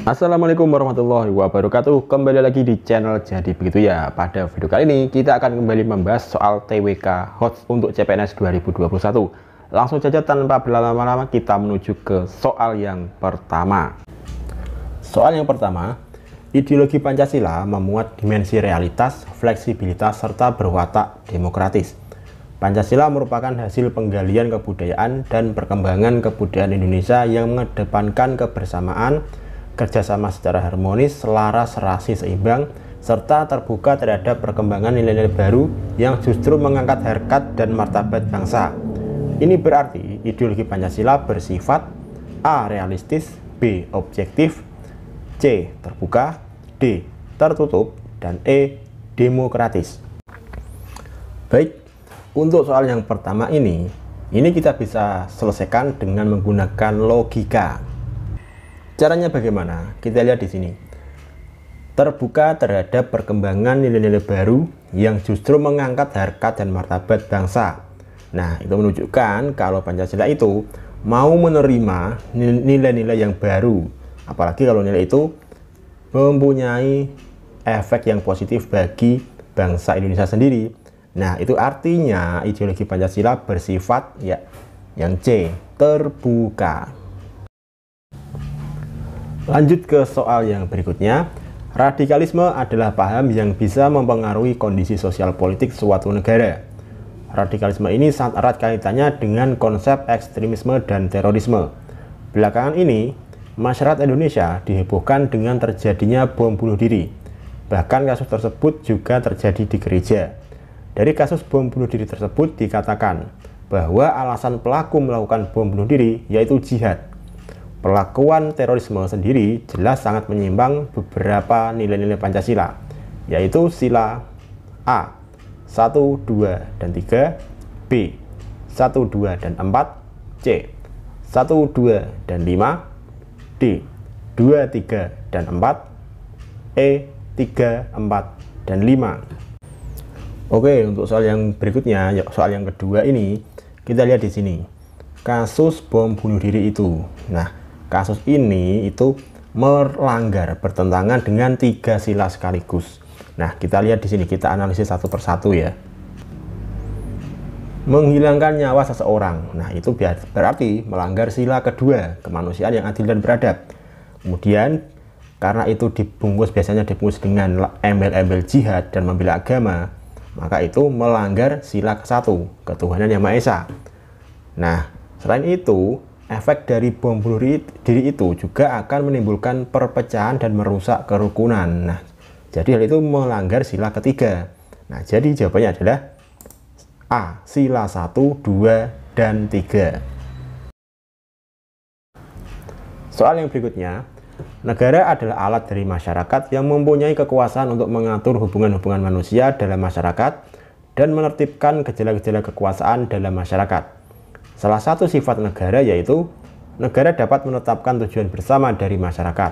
Assalamualaikum warahmatullahi wabarakatuh. Kembali lagi di channel Jadi Begitu Ya. Pada video kali ini kita akan kembali membahas soal TWK HOTS untuk CPNS 2021. Langsung saja tanpa berlama-lama kita menuju ke soal yang pertama. Soal yang pertama, ideologi Pancasila memuat dimensi realitas, fleksibilitas, serta berwatak demokratis. Pancasila merupakan hasil penggalian kebudayaan dan perkembangan kebudayaan Indonesia yang mengedepankan kebersamaan, kerjasama secara harmonis, selaras, serasi, seimbang, serta terbuka terhadap perkembangan nilai-nilai baru yang justru mengangkat harkat dan martabat bangsa. Ini berarti ideologi Pancasila bersifat A. Realistis, B. Objektif, C. Terbuka, D. Tertutup, dan E. Demokratis. Baik, untuk soal yang pertama ini kita bisa selesaikan dengan menggunakan logika. Caranya bagaimana? Kita lihat di sini. Terbuka terhadap perkembangan nilai-nilai baru yang justru mengangkat harkat dan martabat bangsa. Nah, itu menunjukkan kalau Pancasila itu mau menerima nilai-nilai yang baru. Apalagi kalau nilai itu mempunyai efek yang positif bagi bangsa Indonesia sendiri. Nah, itu artinya ideologi Pancasila bersifat yang C, terbuka. Lanjut ke soal yang berikutnya. Radikalisme adalah paham yang bisa mempengaruhi kondisi sosial politik suatu negara. Radikalisme ini sangat erat kaitannya dengan konsep ekstremisme dan terorisme. Belakangan ini, masyarakat Indonesia dihebohkan dengan terjadinya bom bunuh diri. Bahkan kasus tersebut juga terjadi di gereja. Dari kasus bom bunuh diri tersebut dikatakan bahwa alasan pelaku melakukan bom bunuh diri yaitu jihad. Perlakuan terorisme sendiri jelas sangat menyimpang beberapa nilai-nilai Pancasila, yaitu sila A, 1, 2, dan 3, B, 1, 2, dan 4, C, 1, 2, dan 5, D, 2, 3, dan 4, E, 3, 4, dan 5. Oke, untuk soal yang berikutnya, soal yang kedua ini, kita lihat di sini. Kasus bom bunuh diri itu. Nah, kasus ini itu melanggar, bertentangan dengan 3 sila sekaligus. Nah, kita lihat di sini, kita analisis satu persatu ya. Menghilangkan nyawa seseorang. Nah, itu berarti melanggar sila kedua, kemanusiaan yang adil dan beradab. Kemudian, karena itu biasanya dibungkus dengan embel-embel jihad dan membela agama, maka itu melanggar sila ke-1, ketuhanan yang Maha Esa. Nah, selain itu, efek dari bom bunuh diri itu juga akan menimbulkan perpecahan dan merusak kerukunan. Nah, jadi hal itu melanggar sila ketiga. Nah, jadi jawabannya adalah A, sila 1, 2, dan 3. Soal yang berikutnya, negara adalah alat dari masyarakat yang mempunyai kekuasaan untuk mengatur hubungan-hubungan manusia dalam masyarakat dan menertibkan gejala-gejala kekuasaan dalam masyarakat. Salah satu sifat negara yaitu negara dapat menetapkan tujuan bersama dari masyarakat.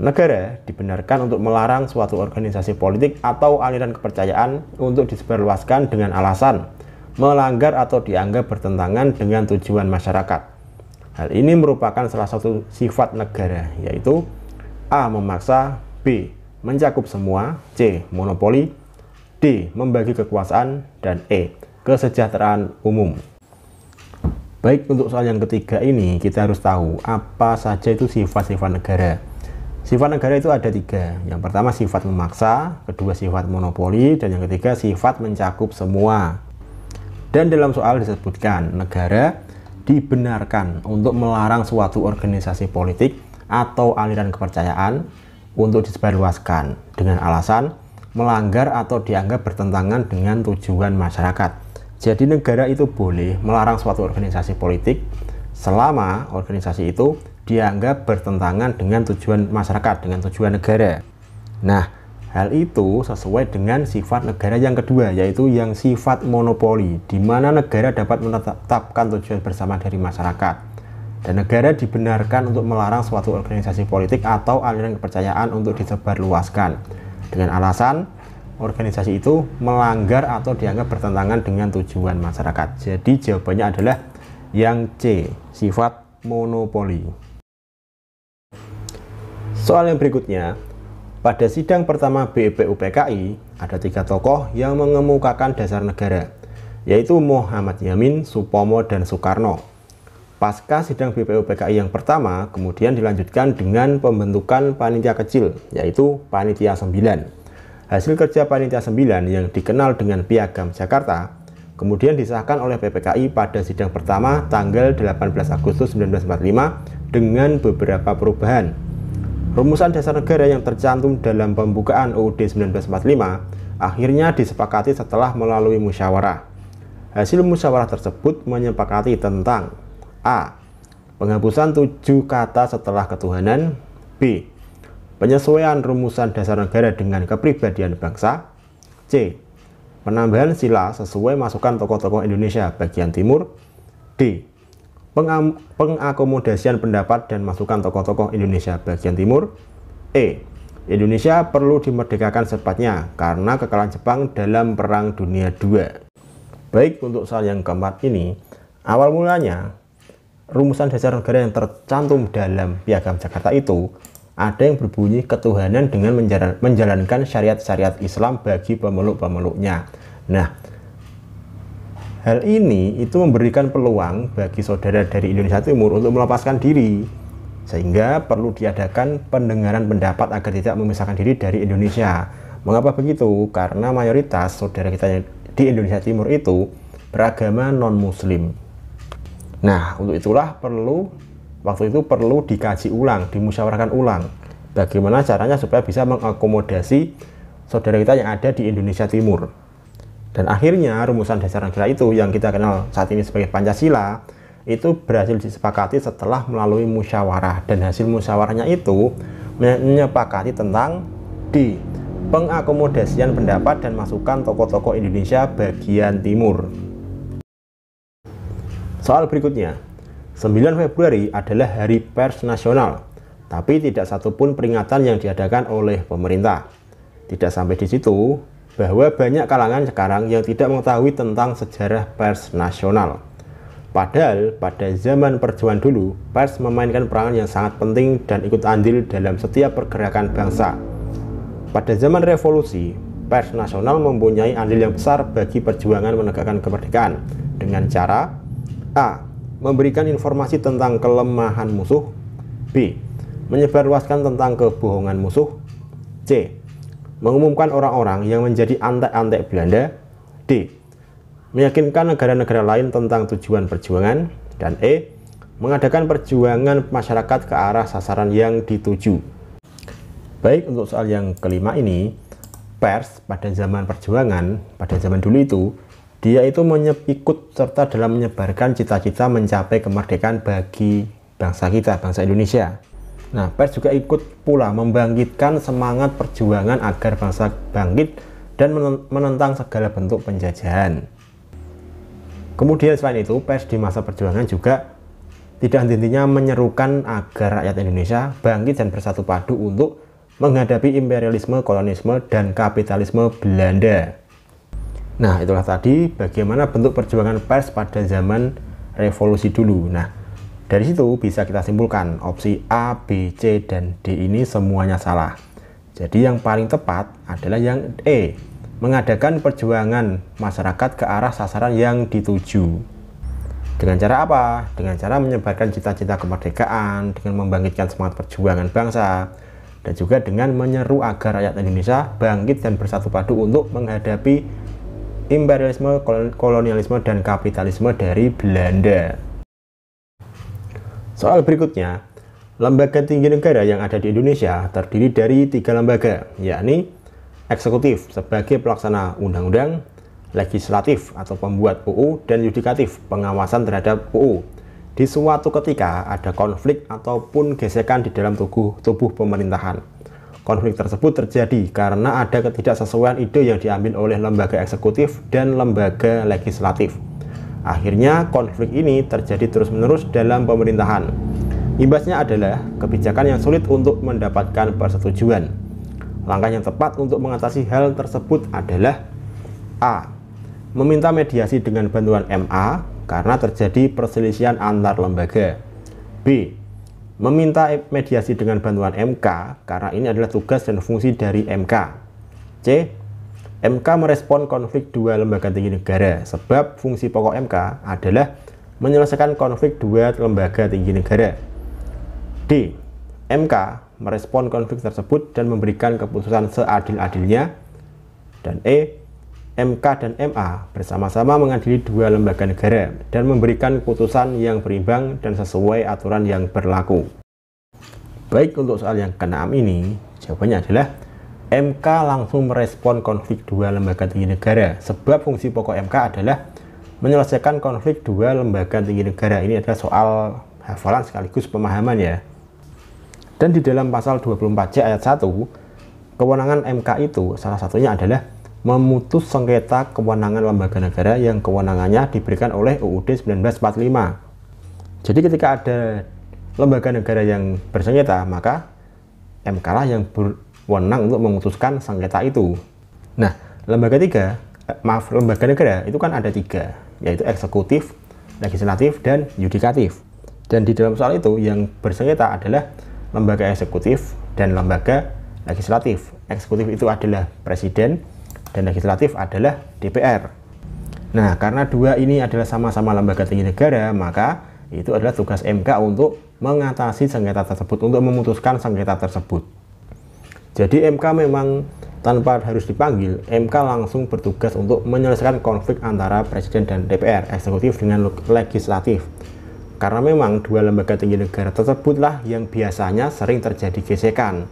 Negara dibenarkan untuk melarang suatu organisasi politik atau aliran kepercayaan untuk disebarluaskan dengan alasan melanggar atau dianggap bertentangan dengan tujuan masyarakat. Hal ini merupakan salah satu sifat negara, yaitu A. Memaksa, B. Mencakup semua, C. Monopoli, D. Membagi kekuasaan, dan E. Kesejahteraan umum. Baik, untuk soal yang ketiga ini kita harus tahu apa saja itu sifat-sifat negara. Sifat negara itu ada 3. Yang pertama sifat memaksa, kedua sifat monopoli, dan yang ketiga sifat mencakup semua. Dan dalam soal disebutkan negara dibenarkan untuk melarang suatu organisasi politik atau aliran kepercayaan untuk disebarluaskan dengan alasan melanggar atau dianggap bertentangan dengan tujuan masyarakat. Jadi negara itu boleh melarang suatu organisasi politik selama organisasi itu dianggap bertentangan dengan tujuan masyarakat, dengan tujuan negara. Nah, hal itu sesuai dengan sifat negara yang kedua, yaitu yang sifat monopoli, di mana negara dapat menetapkan tujuan bersama dari masyarakat. Dan negara dibenarkan untuk melarang suatu organisasi politik atau aliran kepercayaan untuk disebarluaskan dengan alasan organisasi itu melanggar atau dianggap bertentangan dengan tujuan masyarakat. Jadi jawabannya adalah yang C, sifat monopoli. Soal yang berikutnya, pada sidang pertama BPUPKI ada 3 tokoh yang mengemukakan dasar negara, yaitu Muhammad Yamin, Supomo, dan Soekarno. Pasca sidang BPUPKI yang pertama, kemudian dilanjutkan dengan pembentukan panitia kecil, yaitu Panitia 9. Hasil kerja Panitia 9 yang dikenal dengan Piagam Jakarta, kemudian disahkan oleh PPKI pada sidang pertama tanggal 18 Agustus 1945 dengan beberapa perubahan. Rumusan dasar negara yang tercantum dalam pembukaan UUD 1945 akhirnya disepakati setelah melalui musyawarah. Hasil musyawarah tersebut menyepakati tentang A. Penghapusan 7 kata setelah ketuhanan. B. Penyesuaian rumusan dasar negara dengan kepribadian bangsa. C. Penambahan sila sesuai masukan tokoh-tokoh Indonesia bagian timur. D. Pengakomodasian pendapat dan masukan tokoh-tokoh Indonesia bagian timur. E. Indonesia perlu dimerdekakan secepatnya karena kekalahan Jepang dalam Perang Dunia II. Baik, untuk soal yang keempat ini, awal mulanya rumusan dasar negara yang tercantum dalam Piagam Jakarta itu ada yang berbunyi ketuhanan dengan menjalankan syariat-syariat Islam bagi pemeluk-pemeluknya. Nah, hal ini itu memberikan peluang bagi saudara dari Indonesia Timur untuk melepaskan diri, sehingga perlu diadakan pendengaran pendapat agar tidak memisahkan diri dari Indonesia. Mengapa begitu? Karena mayoritas saudara kita yang di Indonesia Timur itu beragama non-muslim. Nah, untuk itulah waktu itu perlu dikaji ulang, dimusyawarahkan ulang bagaimana caranya supaya bisa mengakomodasi saudara kita yang ada di Indonesia Timur. Dan akhirnya rumusan dasar negara itu yang kita kenal saat ini sebagai Pancasila itu berhasil disepakati setelah melalui musyawarah, dan hasil musyawarahnya itu menyepakati tentang D. Pengakomodasian pendapat dan masukan tokoh-tokoh Indonesia bagian timur. Soal berikutnya, 9 Februari adalah Hari Pers Nasional, tapi tidak satupun peringatan yang diadakan oleh pemerintah. Tidak sampai di situ, bahwa banyak kalangan sekarang yang tidak mengetahui tentang sejarah pers nasional. Padahal pada zaman perjuangan dulu, pers memainkan peranan yang sangat penting dan ikut andil dalam setiap pergerakan bangsa. Pada zaman revolusi, pers nasional mempunyai andil yang besar bagi perjuangan menegakkan kemerdekaan dengan cara A. Memberikan informasi tentang kelemahan musuh. B. Menyebarluaskan tentang kebohongan musuh. C. Mengumumkan orang-orang yang menjadi antek-antek Belanda. D. Meyakinkan negara-negara lain tentang tujuan perjuangan. Dan E. Mengadakan perjuangan masyarakat ke arah sasaran yang dituju. Baik, untuk soal yang kelima ini, pers pada zaman perjuangan, pada zaman dulu itu, dia itu ikut serta dalam menyebarkan cita-cita mencapai kemerdekaan bagi bangsa kita, bangsa Indonesia. Nah, pers juga ikut pula membangkitkan semangat perjuangan agar bangsa bangkit dan menentang segala bentuk penjajahan. Kemudian selain itu, pers di masa perjuangan juga tidak henti-hentinya menyerukan agar rakyat Indonesia bangkit dan bersatu padu untuk menghadapi imperialisme, kolonialisme, dan kapitalisme Belanda. Nah, itulah tadi bagaimana bentuk perjuangan pers pada zaman revolusi dulu. Nah, dari situ bisa kita simpulkan opsi A, B, C, dan D ini semuanya salah. Jadi yang paling tepat adalah yang E, mengadakan perjuangan masyarakat ke arah sasaran yang dituju. Dengan cara apa? Dengan cara menyebarkan cita-cita kemerdekaan, dengan membangkitkan semangat perjuangan bangsa, dan juga dengan menyeru agar rakyat Indonesia bangkit dan bersatu padu untuk menghadapi imperialisme, kolonialisme, dan kapitalisme dari Belanda. Soal berikutnya, lembaga tinggi negara yang ada di Indonesia terdiri dari 3 lembaga, yakni eksekutif sebagai pelaksana undang-undang, legislatif atau pembuat UU, dan yudikatif pengawasan terhadap UU. Di suatu ketika ada konflik ataupun gesekan di dalam tubuh pemerintahan. Konflik tersebut terjadi karena ada ketidaksesuaian ide yang diambil oleh lembaga eksekutif dan lembaga legislatif. Akhirnya konflik ini terjadi terus-menerus dalam pemerintahan. Imbasnya adalah kebijakan yang sulit untuk mendapatkan persetujuan. Langkah yang tepat untuk mengatasi hal tersebut adalah A. Meminta mediasi dengan bantuan MA karena terjadi perselisihan antar lembaga. B. Meminta mediasi dengan bantuan MK karena ini adalah tugas dan fungsi dari MK. C. MK merespon konflik dua lembaga tinggi negara sebab fungsi pokok MK adalah menyelesaikan konflik dua lembaga tinggi negara. D. MK merespon konflik tersebut dan memberikan keputusan seadil-adilnya. Dan E. MK dan MA bersama-sama mengadili dua lembaga negara dan memberikan putusan yang berimbang dan sesuai aturan yang berlaku. Baik, untuk soal yang ke-6 ini, jawabannya adalah MK langsung merespon konflik dua lembaga tinggi negara sebab fungsi pokok MK adalah menyelesaikan konflik dua lembaga tinggi negara. Ini adalah soal hafalan sekaligus pemahaman ya. Dan di dalam pasal 24C ayat 1, kewenangan MK itu salah satunya adalah memutus sengketa kewenangan lembaga negara yang kewenangannya diberikan oleh UUD 1945. Jadi ketika ada lembaga negara yang bersengketa, maka MK lah yang berwenang untuk memutuskan sengketa itu. Nah, lembaga negara itu kan ada 3, yaitu eksekutif, legislatif, dan yudikatif. Dan di dalam soal itu yang bersengketa adalah lembaga eksekutif dan lembaga legislatif. Eksekutif itu adalah presiden dan legislatif adalah DPR. Nah, karena dua ini adalah sama-sama lembaga tinggi negara, maka itu adalah tugas MK untuk mengatasi sengketa tersebut, untuk memutuskan sengketa tersebut. Jadi MK memang tanpa harus dipanggil, MK langsung bertugas untuk menyelesaikan konflik antara presiden dan DPR, eksekutif dengan legislatif. Karena memang dua lembaga tinggi negara tersebutlah yang biasanya sering terjadi gesekan.